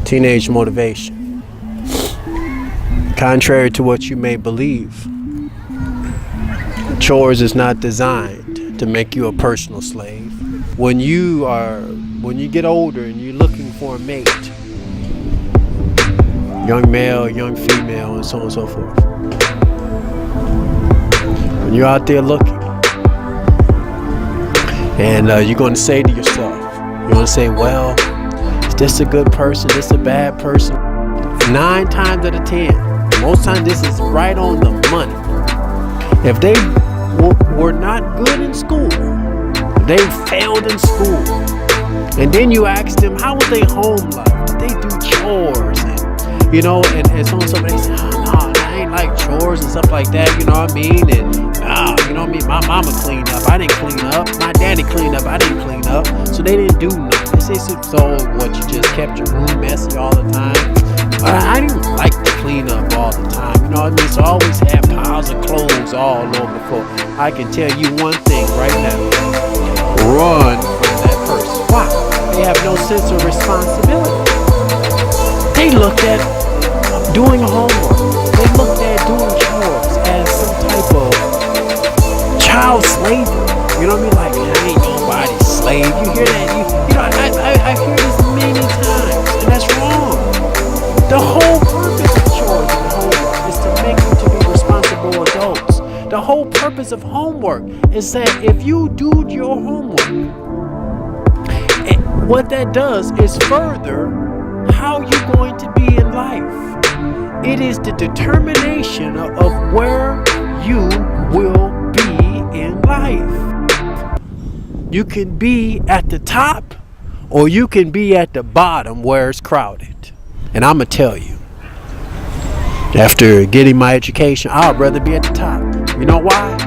Teenage motivation. Contrary to what you may believe, chores is not designed to make you a personal slave. When you get older and you're looking for a mate, young male, young female, and so on and so forth. When you're out there looking, and you're going to say to yourself, you're going to say, well, is this a good person? This a bad person? 9 times out of 10, most times this is right on the money. If they were not good in school, if they failed in school, and then you ask them, how was their home life? Did they do chores? And so on, so they say, oh, no, I ain't like chores and stuff like that, you know what I mean? And my mama cleaned up, I didn't clean up. My daddy cleaned up, I didn't clean up. So they didn't do nothing. They say, so what, you just kept your room messy all the time? I didn't like to clean up all the time, you know what I mean? So I always had piles of clothes all over the floor. I can tell you one thing right now. Run from that person. Why? They have no sense of responsibility. They looked at doing homework. They looked at doing chores as some type of child slavery. You know what I mean? Like, I ain't nobody's slave. You hear that? I hear this many times, and that's wrong. The whole purpose of chores and homework is to make you to be responsible adults. The whole purpose of homework is that if you do your homework, what that does is further how you're going to be in life. It is the determination of where you will be in life. You can be at the top, or you can be at the bottom where it's crowded. And I'm going to tell you, after getting my education, I'd rather be at the top. You know why?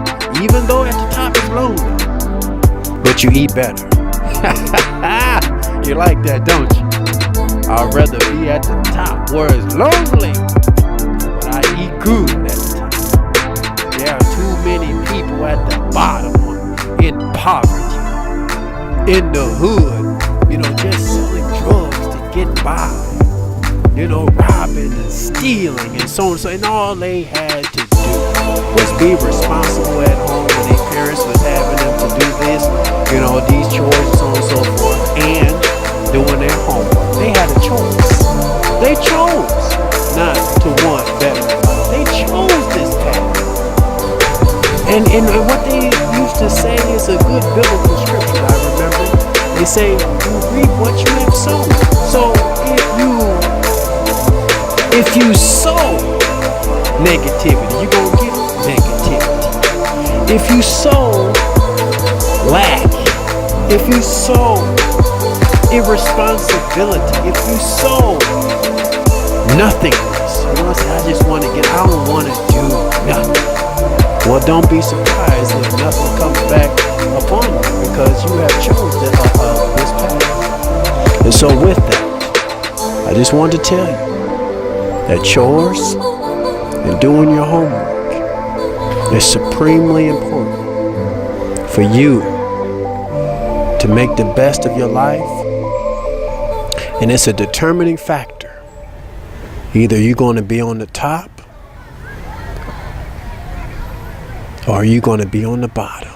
Even though at the top is lonely, but you eat better. You like that, don't you? I'd rather be at the top where it's lonely, but I eat good at the top. There are too many people at the bottom, in poverty, in the hood, just selling drugs to get by. Robbing and stealing and so on. And all they had to do was be responsible at home when their parents was having them to do this, these chores and so on and so forth, and doing their homework. They had a choice. They chose not to want better. They chose this path. And what they used to say is a good biblical scripture, I remember. They say, you reap what you have sown. So if you sow negativity, you're going to get negativity. If you sow lack, if you sow irresponsibility, if you sow nothingness, I just want to I don't want to do nothing. Well, don't be surprised if nothing comes back upon you, because you have chosen this path. And so with that, I just want to tell you that chores and doing your homework is supremely important for you to make the best of your life. And it's a determining factor. Either you're going to be on the top, or you're going to be on the bottom.